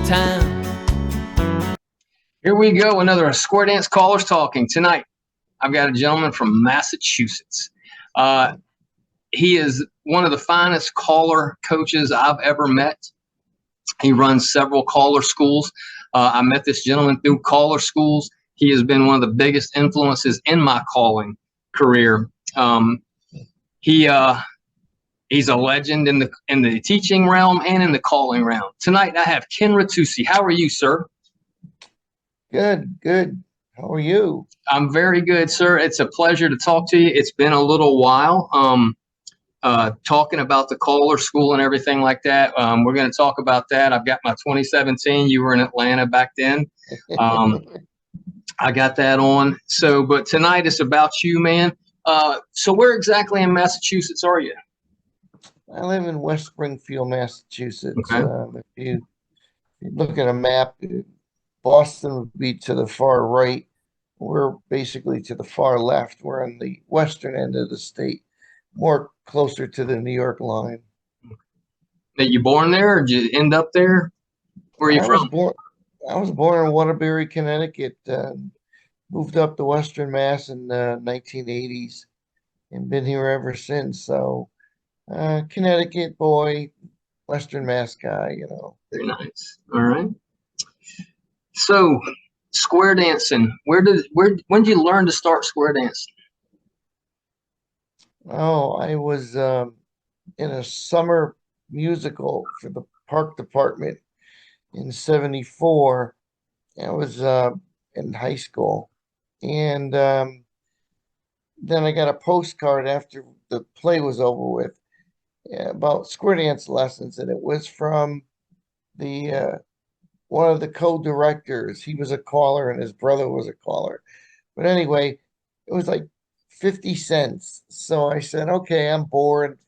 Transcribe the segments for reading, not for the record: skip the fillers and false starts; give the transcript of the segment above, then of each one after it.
time. Here we go, another Square Dance Callers Talking. Tonight, I've got a gentleman from Massachusetts. He is one of the finest caller coaches I've ever met. He runs several caller schools. I met this gentleman through caller schools. He has been one of the biggest influences in my calling career. He's a legend in the teaching realm and in the calling realm. Tonight, I have Ken Ritucci. How are you, sir? Good. How are you? I'm very good, sir. It's a pleasure to talk to you. It's been a little while talking about the caller school and everything like that. We're going to talk about that. I've got my 2017. You were in Atlanta back then. I got that on. So, but tonight it's about you, man. So where exactly in Massachusetts are you? I live in West Springfield, Massachusetts. Okay. If you look at a map, Boston would be to the far right. We're basically to the far left. We're on the western end of the state, more closer to the New York line. Are you born there, or did you end up there? Where are you from? I was born in Waterbury, Connecticut. Moved up to Western Mass in the 1980s and been here ever since. So, Connecticut boy, Western Mass guy, you know. Very nice. All right. So, square dancing. When did you learn to start square dancing? Oh, I was in a summer musical for the park department in '74. I was in high school, and then I got a postcard after the play was over with about square dance lessons, and it was from the one of the co-directors. He was a caller, and his brother was a caller. But anyway, it was like 50 cents. So I said, okay, I'm bored.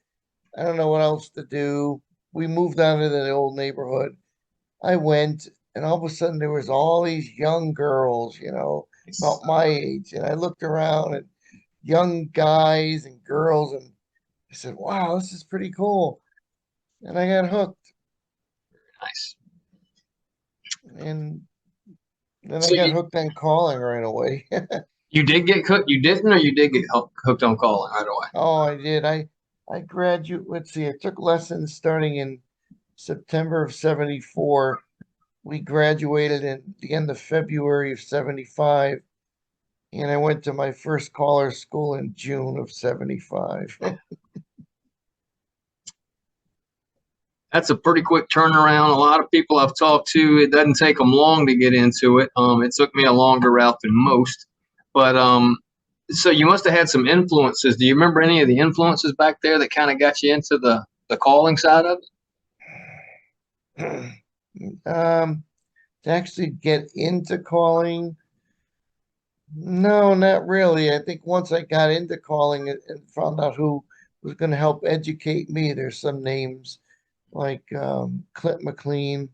I don't know what else to do. We moved on to the old neighborhood. I went, and all of a sudden there was all these young girls, you know, about my age. And I looked around at young guys and girls, and I said, wow, this is pretty cool. And I got hooked. Nice. And then I got hooked on calling right away. You did get hooked? You didn't, or you did get hooked on calling right away? Oh, I did. I graduated. Let's see. I took lessons starting in September of '74. We graduated in the end of February of '75, and I went to my first caller school in June of '75. That's a pretty quick turnaround. A lot of people I've talked to, it doesn't take them long to get into it. It took me a longer route than most. But so you must have had some influences. Do you remember any of the influences back there that kind of got you into the calling side of it? To actually get into calling, no, not really. I think once I got into calling and found out who was going to help educate me, there's some names like Clint McLean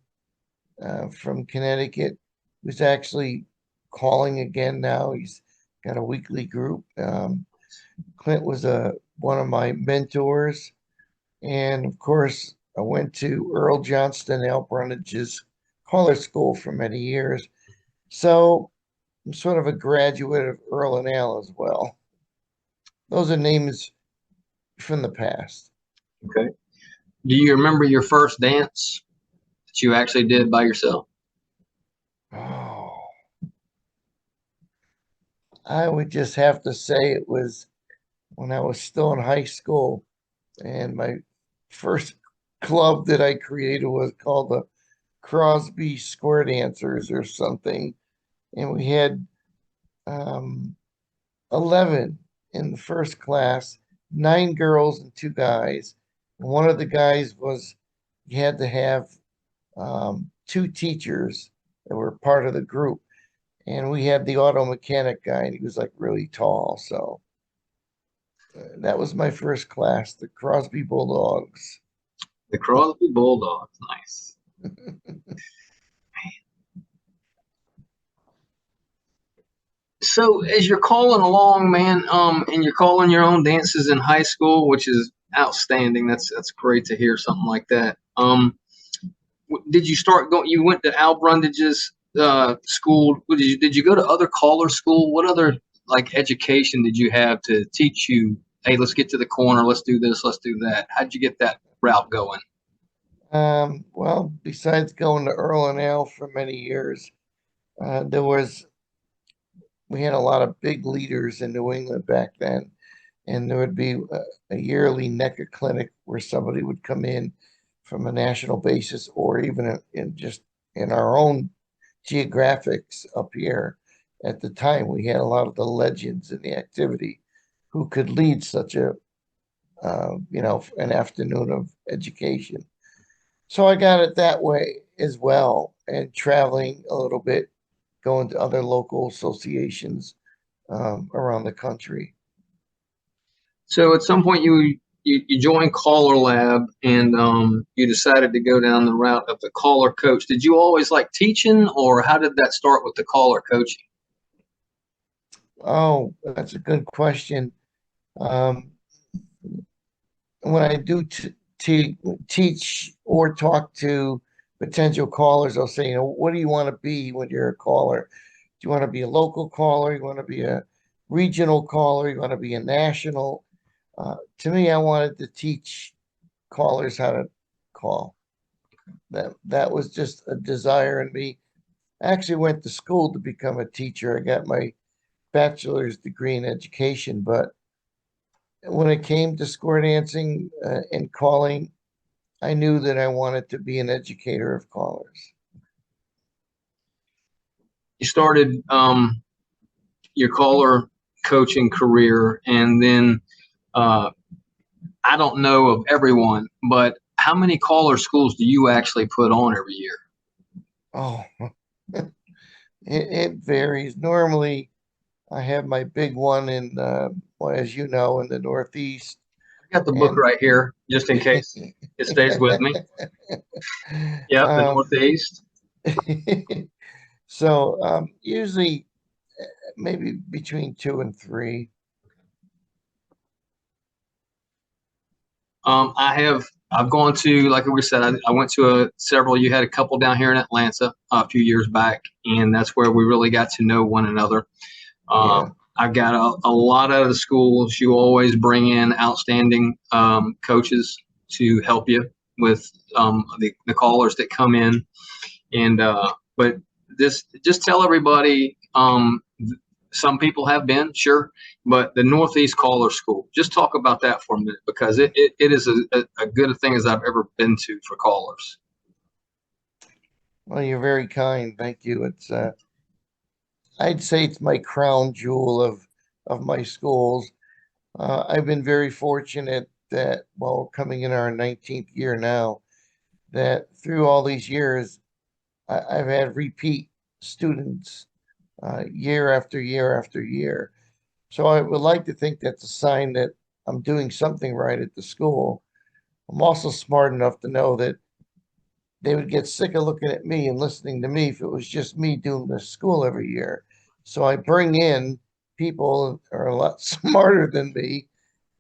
from Connecticut, who's actually calling again now. He's got a weekly group. Clint was one of my mentors. And of course, I went to Earl Johnston, Al Brundage's caller school for many years. So I'm sort of a graduate of Earl and Al as well. Those are names from the past. Okay. Do you remember your first dance that you actually did by yourself? Oh, I would just have to say it was when I was still in high school, and my first club that I created was called the Crosby Square Dancers or something, and we had 11 in the first class, 9 girls and 2 guys. And one of the guys was you had to have 2 teachers that were part of the group, and we had the auto mechanic guy, and he was like really tall. So that was my first class, the Crosby Bulldogs. The Crosby Bulldogs, nice. So as you're calling along, man, and you're calling your own dances in high school, which is outstanding. That's great to hear something like that. did you start going? You went to Al Brundage's school. Did you go to other caller school? What other like education did you have to teach you? Hey, let's get to the corner. Let's do this. Let's do that. How'd you get that route going? Well, besides going to Earl and Al for many years, there was we had a lot of big leaders in New England back then, and there would be a yearly NECA clinic where somebody would come in from a national basis, or even in just in our own geographics up here. At the time, we had a lot of the legends in the activity who could lead such a an afternoon of education. So I got it that way as well, and traveling a little bit, going to other local associations around the country. So at some point you joined Caller Lab and you decided to go down the route of the caller coach. Did you always like teaching, or how did that start with the caller coaching? Oh, that's a good question. Um, when I do teach or talk to potential callers, I'll say, what do you want to be when you're a caller? Do you want to be a local caller? You want to be a regional caller? You want to be a national? To me, I wanted to teach callers how to call. That was just a desire in me. I actually went to school to become a teacher. I got my bachelor's degree in education, but when it came to square dancing and calling, I knew that I wanted to be an educator of callers. You started your caller coaching career, and then I don't know of everyone, but how many caller schools do you actually put on every year? Oh, it varies. Normally, I have my big one in, well, as you know, in the Northeast. I got the book And right here, just in case it stays with me. Yep, the Northeast. So usually maybe between 2 and 3. I've gone to, like we said, I went to several. You had a couple down here in Atlanta a few years back, and that's where we really got to know one another. Yeah. I've got a lot out of the schools. You always bring in outstanding coaches to help you with the callers that come in. And but this, just tell everybody. Some people have been, sure, but the Northeast Caller School. Just talk about that for a minute, because it is a good thing as I've ever been to for callers. Well, you're very kind. Thank you. It's I'd say it's my crown jewel of my schools. I've been very fortunate that, well, coming in our 19th year now, that through all these years, I've had repeat students year after year after year. So I would like to think that's a sign that I'm doing something right at the school. I'm also smart enough to know that they would get sick of looking at me and listening to me if it was just me doing the school every year. So I bring in people who are a lot smarter than me.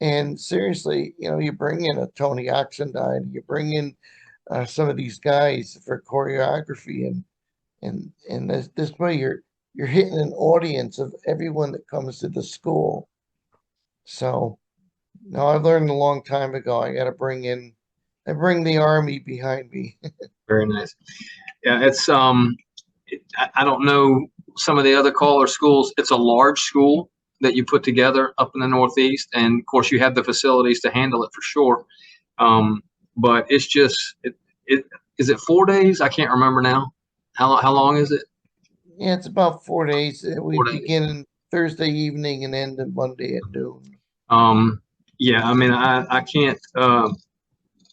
And seriously, you bring in a Tony Oxendine, you bring in some of these guys for choreography, and this way you're hitting an audience of everyone that comes to the school. So no, I've learned a long time ago. I bring the army behind me. Very nice. Yeah, it's I don't know some of the other caller schools. It's a large school that you put together up in the Northeast, and of course you have the facilities to handle it for sure. But it's just it is it 4 days? I can't remember now. How long is it? Yeah, it's about 4 days. We 4 days. begin Thursday evening and end on Monday at noon. Yeah, I mean I can't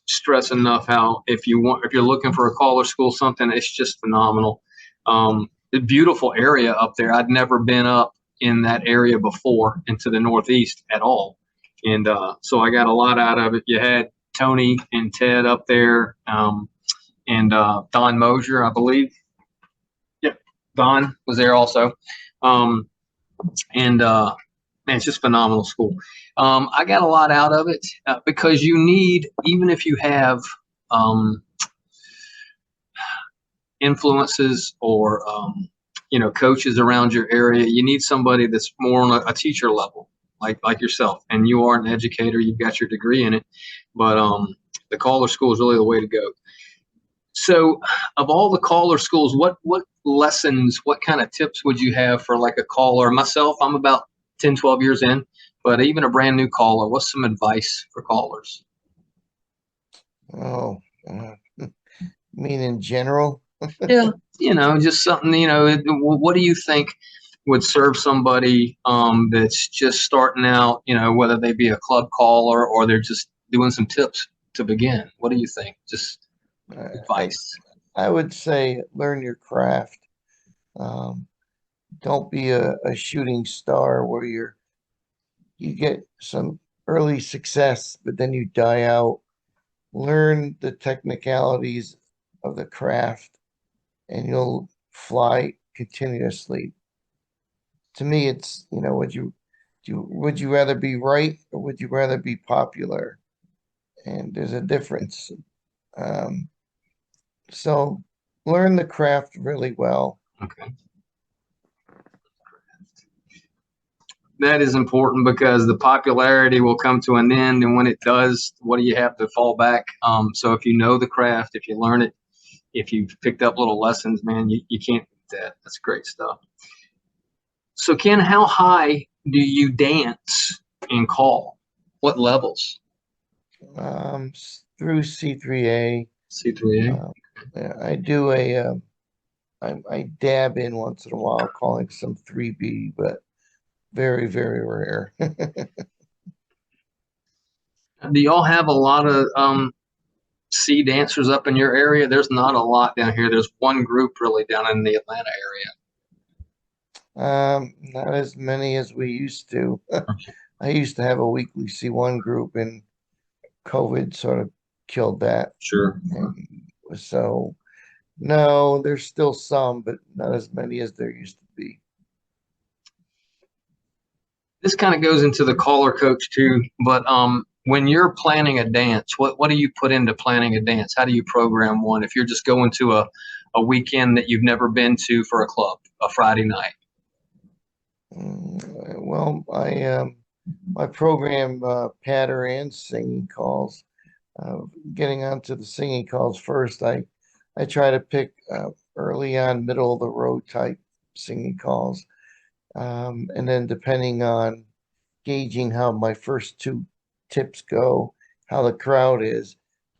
stress enough how if you're looking for a caller school, something, it's just phenomenal. A beautiful area up there. I'd never been up in that area before into the Northeast at all, and so I got a lot out of it. You had Tony and Ted up there, and Don Mosier, I believe. Yep, Don was there also, and man, it's just phenomenal school. I got a lot out of it because you need, even if you have influences or coaches around your area, you need somebody that's more on a teacher level, like yourself. And you are an educator; you've got your degree in it. But the caller school is really the way to go. So, of all the caller schools, what lessons, what kind of tips would you have for like a caller? Myself, I'm about 10, 12 years in, but even a brand new caller, what's some advice for callers? Oh, mean in general? Yeah, just something, what do you think would serve somebody that's just starting out, whether they be a club caller or they're just doing some tips to begin? What do you think? Just I, advice. I would say learn your craft. Um, don't be a shooting star where you get some early success, but then you die out. Learn the technicalities of the craft and you'll fly continuously. To me, it's, would you rather be right or would you rather be popular? And there's a difference. Um, so learn the craft really well. Okay. That is important because the popularity will come to an end, and when it does, what do you have to fall back? So if you know the craft, if you learn it, if you've picked up little lessons, man, you can't beat that. That's great stuff. So Ken, how high do you dance and call? What levels? Through C3A. C3A. Yeah, I do I dab in once in a while calling some 3B, but very, very rare. Do y'all have a lot of C dancers up in your area? There's not a lot down here. There's one group really down in the Atlanta Not as many as we used to. area. I used to have a weekly C1 group and COVID sort of killed that. Sure. And so, no, there's still some, but not as many as there used to be. This kind of goes into the caller coach too, but when you're planning a dance, what do you put into planning a dance? How do you program one if you're just going to a weekend that you've never been to for a club, a Friday night? Well, my program patter and singing calls. Getting onto the singing calls first, I try to pick early on, middle of the road type singing calls. And then depending on gauging how my first two tips go, how the crowd is,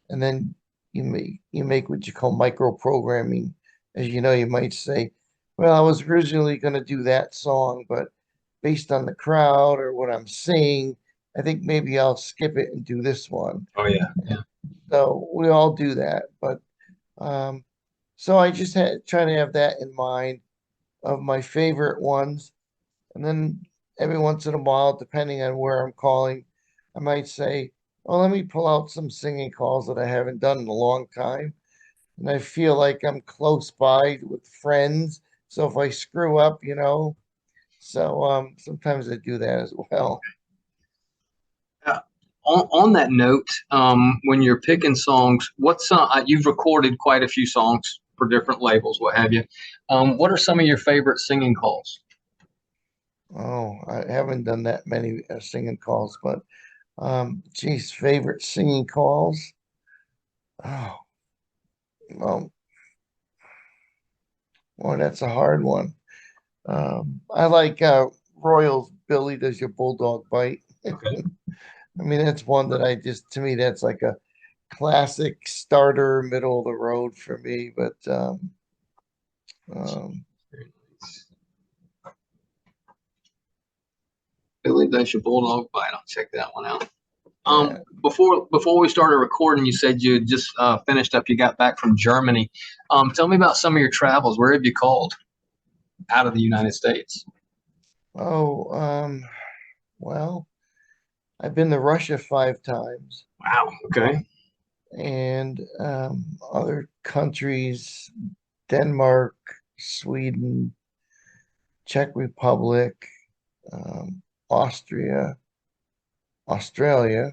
and then you make what you call micro programming. As you know, you might say, well, I was originally going to do that song, but based on the crowd or what I'm seeing, I think maybe I'll skip it and do this one. Oh yeah, yeah. So we all do that, but um, so I just try to have that in mind of my favorite ones. And then every once in a while, depending on where I'm calling, I might say, oh, let me pull out some singing calls that I haven't done in a long time. And I feel like I'm close by with friends. So if I screw up, so sometimes I do that as well. On that note, when you're picking songs, you've recorded quite a few songs for different labels, what have you. What are some of your favorite singing calls? Oh, I haven't done that many singing calls, but geez, favorite singing calls. Oh, well, well, that's a hard one. I like Royals. Billy, does your bulldog bite? Okay. I mean, that's one that to me, that's like a classic starter, middle of the road for me. But um, Billy Dash your Bulldog Bite. I'll check that one out. yeah. Before we started recording, you said you had just finished up. You got back from Germany. Tell me about some of your travels. Where have you called out of the United States? Oh, well, I've been to Russia 5 times Wow. Okay. and other countries, Denmark, Sweden, Czech Republic, Austria, Australia,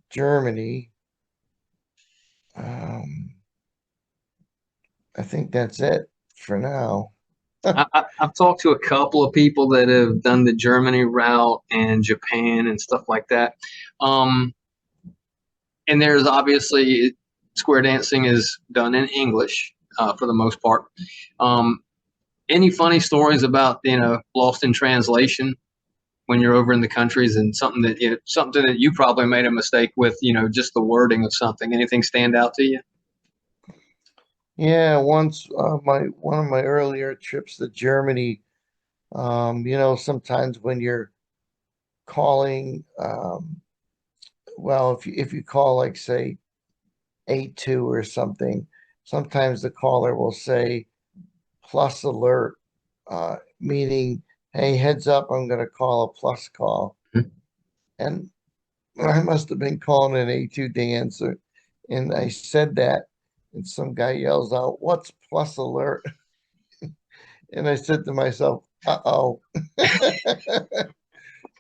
Germany, um, I think that's it for now. I've talked to a couple of people that have done the Germany route and Japan and stuff like that. Um, and there's obviously square dancing is done in English for the most part. Um, any funny stories about lost in translation when you're over in the countries and something that you probably made a mistake with, just the wording of something? Anything stand out to you? Yeah, once my one of my earlier trips to Germany, sometimes when you're calling, well, if you call like say A2 or something, sometimes the caller will say plus alert, meaning, hey, heads up, I'm going to call a plus call. And I must have been calling an A2 dance, and I said that, and some guy yells out, "What's plus alert?" And I said to myself, "Uh-oh."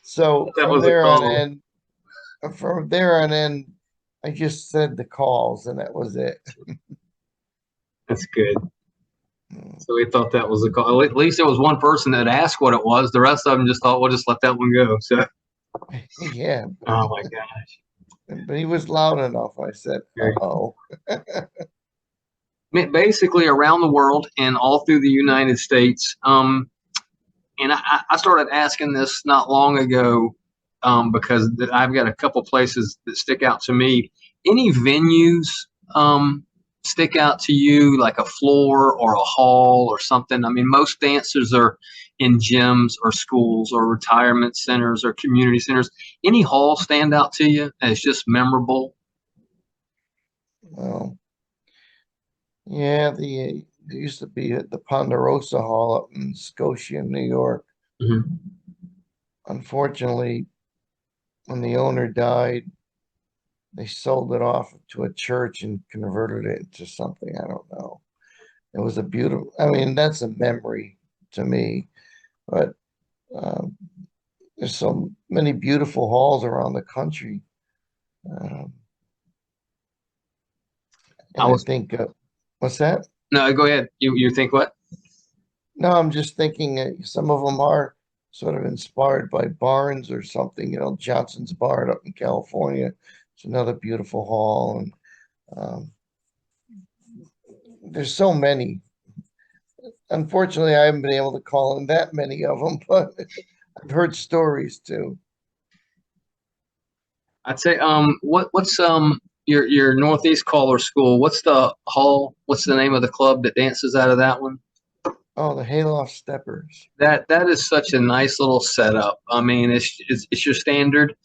So That was a call. from there on in, I just said the calls, and that was it. That's good. So we thought that was a call. At least there was one person that asked what it was. The rest of them just thought, we'll just let that one go. So, Yeah, oh my gosh. but he was loud enough. I said, Very "Uh-oh." basically around the world and all through the United States. And I started asking this not long ago because I've got a couple places that stick out to me. Any venues stick out to you, like a floor or a hall or something? I mean, most dancers are in gyms or schools or retirement centers or community centers. Any hall stand out to you as just memorable? Well, yeah, there used to be the Ponderosa Hall up in Scotia, New York. Mm-hmm. Unfortunately, when the owner died, they sold it off to a church and converted it into something. I don't know. It was a beautiful, I mean, that's a memory to me, but um, there's so many beautiful halls around the country. Um, I and I was think, what's that? No, go ahead. You think what? No, I'm just thinking some of them are sort of inspired by Barnes or something. Johnson's Barn up in California. It's another beautiful hall, and um, there's so many. Unfortunately, I haven't been able to call in that many of them, but I've heard stories too. I'd say what's your Northeast Caller School? What's the hall? What's the name of the club that dances out of that one? Oh, the Hayloft Steppers. That is such a nice little setup. I mean, it's your standard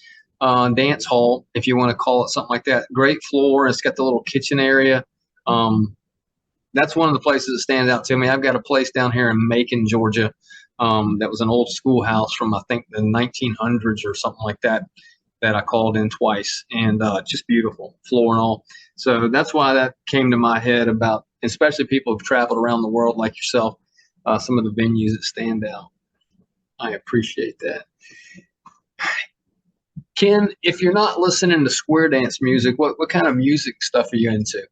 dance hall, if you want to call it something like that. Great floor. It's got the little kitchen area. Um, that's one of the places that stands out to me. I've got a place down here in Macon, Georgia, that was an old schoolhouse from I think the 1900s or something like that. That I called in twice, and just beautiful floor and all. So that's why that came to my head about, especially people who've traveled around the world like yourself, some of the venues that stand out. I appreciate that. Ken, if you're not listening to square dance music, what kind of music stuff are you into?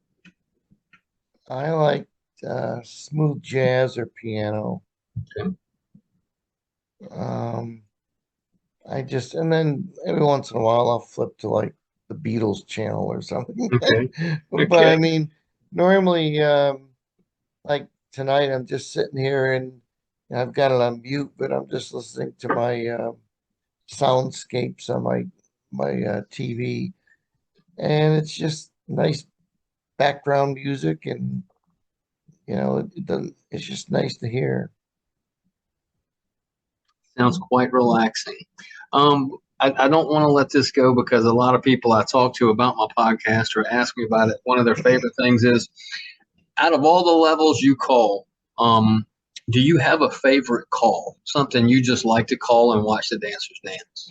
I like smooth jazz or piano. Okay. Um, and then every once in a while I'll flip to like the Beatles channel or something. Okay. But I Okay. mean, normally, like tonight, I'm just sitting here and I've got it on mute, but I'm just listening to my soundscapes on my TV, and it's just nice background music, and it doesn't. It's just nice to hear. Sounds quite relaxing. I don't want to let this go because a lot of people I talk to about my podcast or ask me about it. One of their favorite things is, out of all the levels you call, do you have a favorite call? Something you just like to call and watch the dancers dance?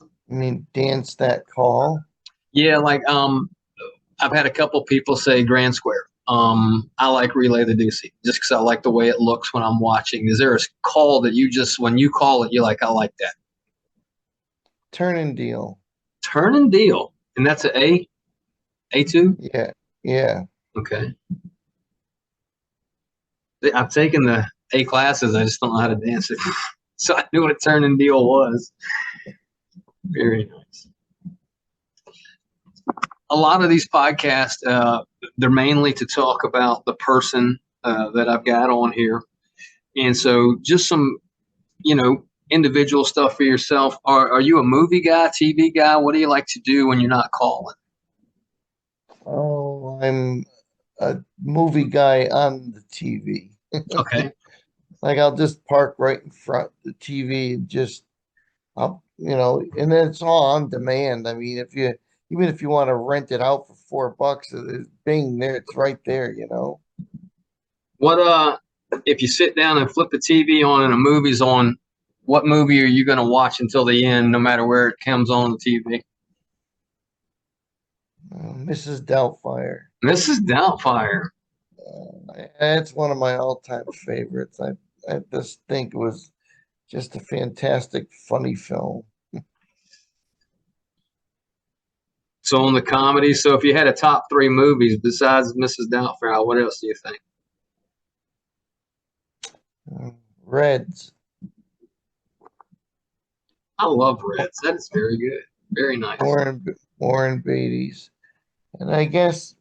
I mean, dance that call. Yeah, like I've had a couple people say Grand Square. I like Relay the Deuce just because I like the way it looks when I'm watching. Is there a call that you just, when you call it, you like, I like that? Turn and deal. Turn and deal. And that's A2? Yeah, yeah. Okay. I've taken the A classes. I just don't know how to dance it. So I knew what a turning deal was. Very nice. A lot of these podcasts, they're mainly to talk about the person that I've got on here. And so just some, individual stuff for yourself. Are you a movie guy, TV guy? What do you like to do when you're not calling? Oh, I'm a movie guy on the TV. Okay. Like I'll just park right in front of the TV and and then it's all on demand. I mean, even if you want to rent it out for $4, it's bing there, it's right there, What if you sit down and flip the TV on and a movie's on, what movie are you going to watch until the end, no matter where it comes on the TV? Mrs. Doubtfire. Mrs. Doubtfire. It's one of my all-time favorites. I just think it was just a fantastic, funny film. So on the comedy, so if you had a top three movies besides Mrs. Doubtfire, what else do you think? Reds. I love Reds. That is very good. Very nice. Warren Beatty's. And I guess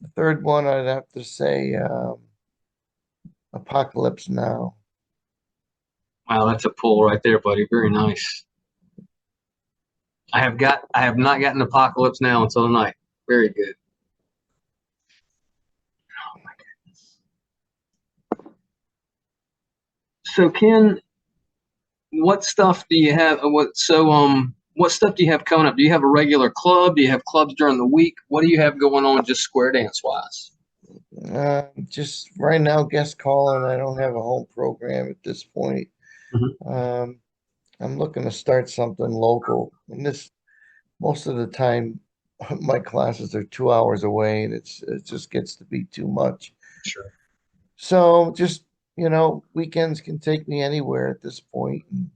the third one I'd have to say Apocalypse Now. Wow, that's a pull right there, buddy. Very nice. I have not gotten Apocalypse Now until tonight. Very good. Oh my goodness. So Ken, what stuff do you have? What stuff do you have coming up? Do you have a regular club? Do you have clubs during the week? What do you have going on just square dance wise? Just right now, guest calling. I don't have a home program at this point. Mhm. I'm looking to start something local. And most of the time, my classes are 2 hours away, and it just gets to be too much. Sure. So just, weekends can take me anywhere at this point. And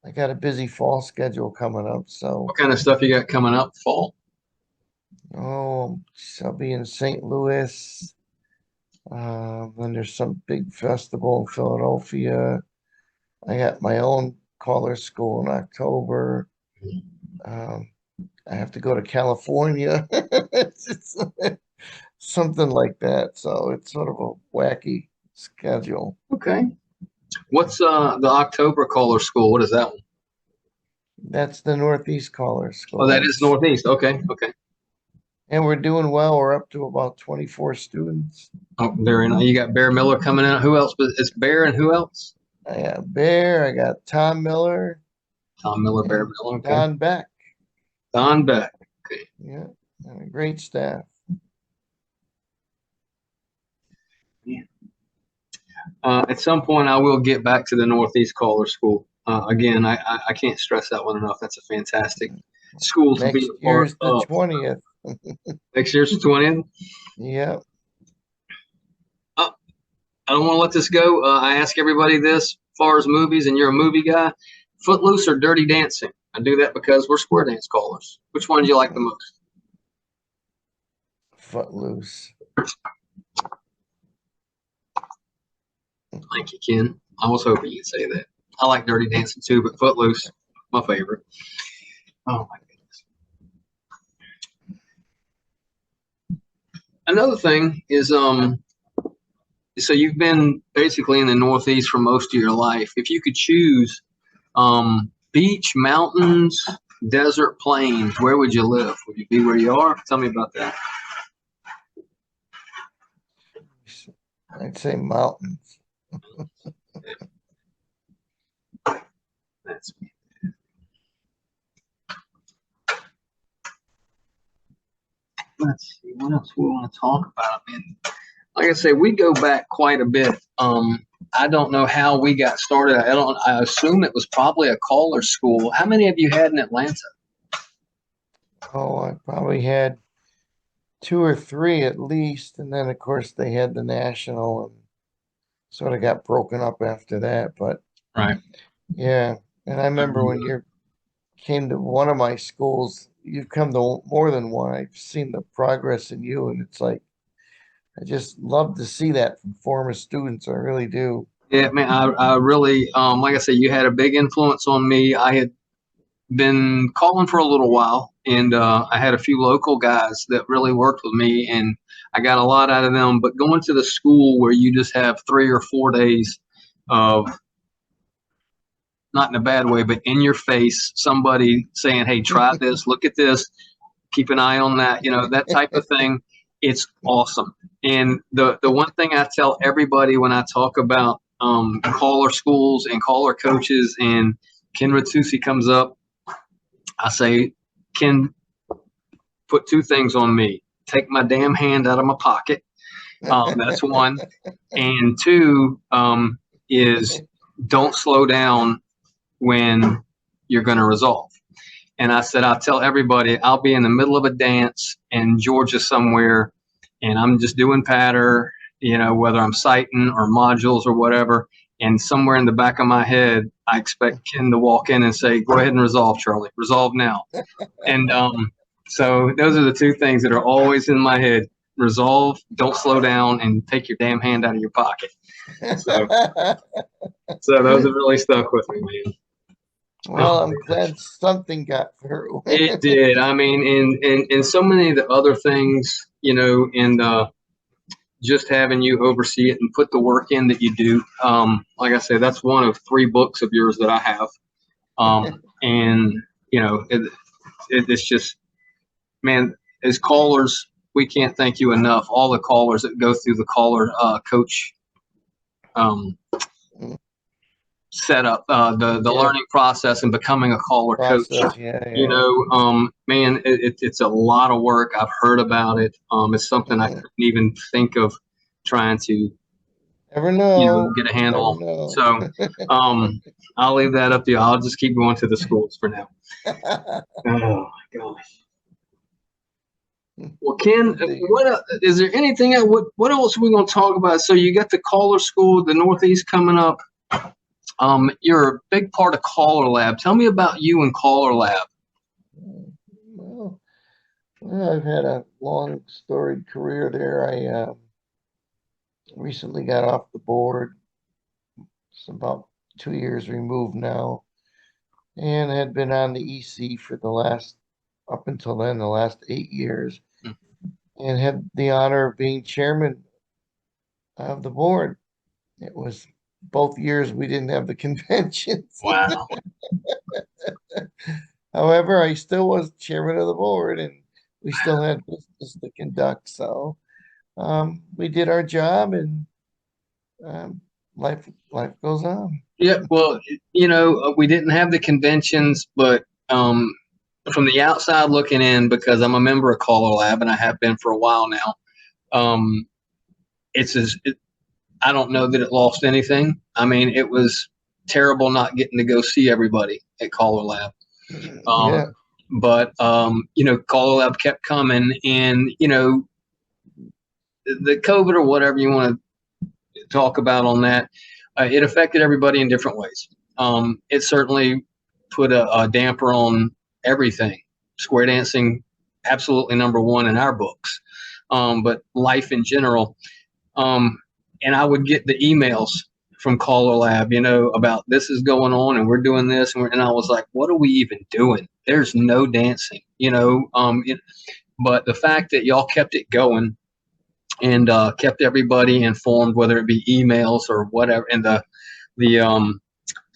I got a busy fall schedule coming up. So, What kind of stuff you got coming up fall? I'll be in St. Louis. Then there's some big festival in Philadelphia. I got my own color school in October. Um, I have to go to California. It's something like that. So it's sort of a wacky schedule. Okay. What's the October color school? What is that one? That's the Northeast Color Oh, School. that is Northeast. Okay. Okay. And we're doing well. We're up to about 24 students. Oh, very nice. You got Bear Miller coming in. Who else? It's Bear and who else? I got Bear. I got Tom Miller. Tom Miller, Bear And Miller. Okay. Don Beck. Don Beck. Okay. Yeah, and a great staff. Yeah. At some point, I will get back to the Northeast Color School. Again, I can't stress that one enough. That's a fantastic school to be Next a part year's the of. 20th. Next year's the 20th. Yeah. I don't want to let this go. I ask everybody this, as far as movies, and you're a movie guy, Footloose or Dirty Dancing? I do that because we're square dance callers. Which one do you like the most? Footloose. Thank you, Ken. I was hoping you'd say that. I like Dirty Dancing too, but Footloose, my favorite. Oh my goodness. Another thing is, so you've been basically in the Northeast for most of your life. If you could choose, beach, mountains, desert, plains, where would you live? Would you be where you are? Tell me about that. I'd say mountains. That's Let's see, what else we want to talk about? I mean, like I say, we go back quite a bit. I don't know how we got started. I assume it was probably a caller school. How many have you had in Atlanta? Oh, I probably had 2 or 3 at least. And then, of course, they had the national and sort of got broken up after that. But Right. yeah. And I remember when you came to one of my schools, you've come to more than one. I've seen the progress in you, and it's like I just love to see that from former students. I really do. Yeah, man, I really, like I said, you had a big influence on me. I had been calling for a little while, and I had a few local guys that really worked with me, and I got a lot out of them. But going to the school where you just have 3 or 4 days of, not in a bad way, but in your face, somebody saying, "Hey, try this, look at this, keep an eye on that," that type of thing. It's awesome. And the one thing I tell everybody when I talk about caller schools and caller coaches, and Ken Ritucci comes up, I say, Ken, put 2 things on me. Take my damn hand out of my pocket. That's one. And 2 is don't slow down when you're going to resolve. And I said, I'll tell everybody, I'll be in the middle of a dance in Georgia somewhere, and I'm just doing patter, whether I'm citing or modules or whatever. And somewhere in the back of my head, I expect Ken to walk in and say, go ahead and resolve, Charlie. Resolve now. And so those are the 2 things that are always in my head. Resolve, don't slow down, and take your damn hand out of your pocket. So those have really stuck with me, man. Well, I'm glad something got through. It did. I mean, and so many of the other things, and just having you oversee it and put the work in that you do. Like I said, that's one of 3 books of yours that I have. And, it's just, man, as callers, we can't thank you enough. All the callers that go through the caller coach setup, the learning process and becoming a caller coach. Man, it's a lot of work. I've heard about it. It's something I couldn't even think of trying to get a handle on. So I'll leave that up to you. I'll just keep going to the schools for now. Oh my gosh. Well, Ken, what is there anything else? What else are we going to talk about? So you got the caller school, the Northeast coming up. You're a big part of Caller Lab. Tell me about you and Caller Lab. Well, I've had a long, storied career there. I recently got off the board. It's about 2 years removed now, and had been on the EC for up until then, the last 8 years, and had the honor of being chairman of the board. It was both years we didn't have the conventions. Wow. However, I still was chairman of the board, and we still had business to conduct. So we did our job, and life goes on. Yeah, well, we didn't have the conventions, but from the outside looking in, because I'm a member of Caller Lab and I have been for a while now, I don't know that it lost anything. I mean, it was terrible not getting to go see everybody at Caller Lab. But Caller Lab kept coming, and the COVID or whatever you want to talk about on that, it affected everybody in different ways. It certainly put a damper on everything. Square dancing, absolutely #1 in our books, but life in general. And I would get the emails from Caller Lab, about this is going on and we're doing this, and I was like, what are we even doing? There's no dancing, but the fact that y'all kept it going and kept everybody informed, whether it be emails or whatever, and the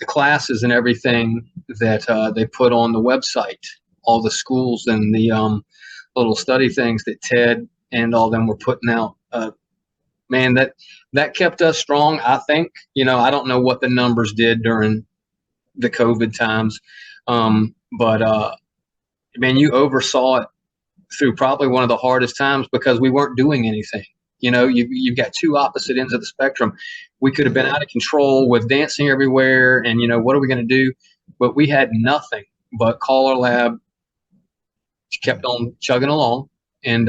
classes and everything that they put on the website, all the schools and the little study things that Ted and all them were putting out. Man, that kept us strong, I think. I don't know what the numbers did during the COVID times, but man, you oversaw it through probably one of the hardest times because we weren't doing anything. You've got 2 opposite ends of the spectrum. We could have been out of control with dancing everywhere, and what are we going to do? But we had nothing but Caller Lab kept on chugging along, and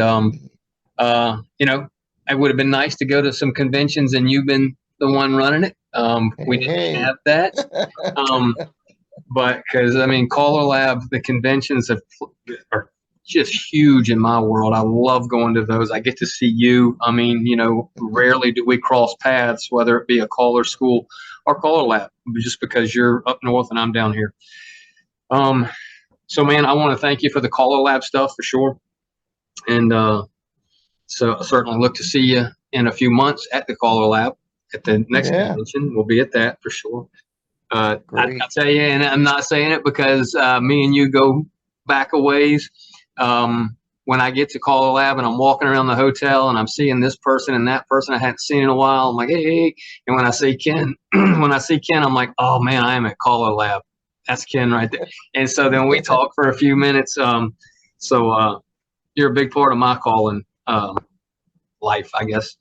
it would have been nice to go to some conventions and you've been the one running it. We didn't have that. But because, Caller Lab, the conventions are just huge in my world. I love going to those. I get to see you. I mean, you know, rarely do we cross paths, whether it be a caller school or caller lab, just because you're up north and I'm down here. So man, I want to thank you for the caller lab stuff for sure. And so I certainly look to see you in a few months at the caller lab at the next convention. We'll be at that for sure. I tell you, and I'm not saying it because me and you go back a ways. When I get to caller lab and I'm walking around the hotel and I'm seeing this person and that person I hadn't seen in a while, I'm like, hey. And when I see Ken, I'm like, oh man, I am at caller lab. That's Ken right there. And so then we talk for a few minutes. So you're a big part of my calling life, I guess.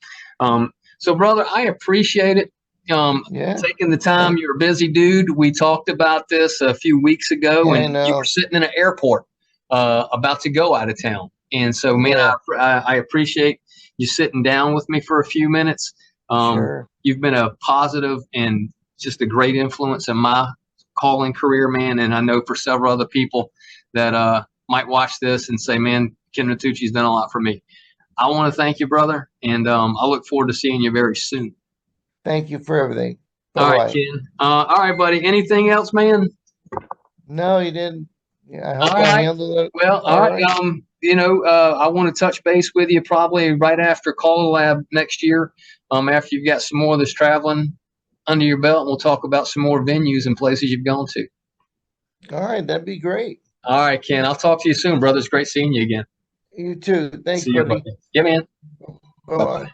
So brother, I appreciate it. Taking the time. You're a busy dude. We talked about this a few weeks ago, and you were sitting in an airport about to go out of town. And so, man, I appreciate you sitting down with me for a few minutes. Sure. You've been a positive and just a great influence in my calling career, man. And I know for several other people that might watch this and say, man, Ken Ritucci's done a lot for me. I want to thank you, brother, and I look forward to seeing you very soon. Thank you for everything. All right, Ken. All right, buddy. Anything else, man? No, you didn't. Yeah, I hope I handled it. Well, all right. You know, I want to touch base with you probably right after Caller Lab next year, after you've got some more of this traveling under your belt, and we'll talk about some more venues and places you've gone to. All right, that'd be great. All right, Ken. I'll talk to you soon, brother. It's great seeing you again. You too. Thanks, buddy. Yeah, man. Bye-bye.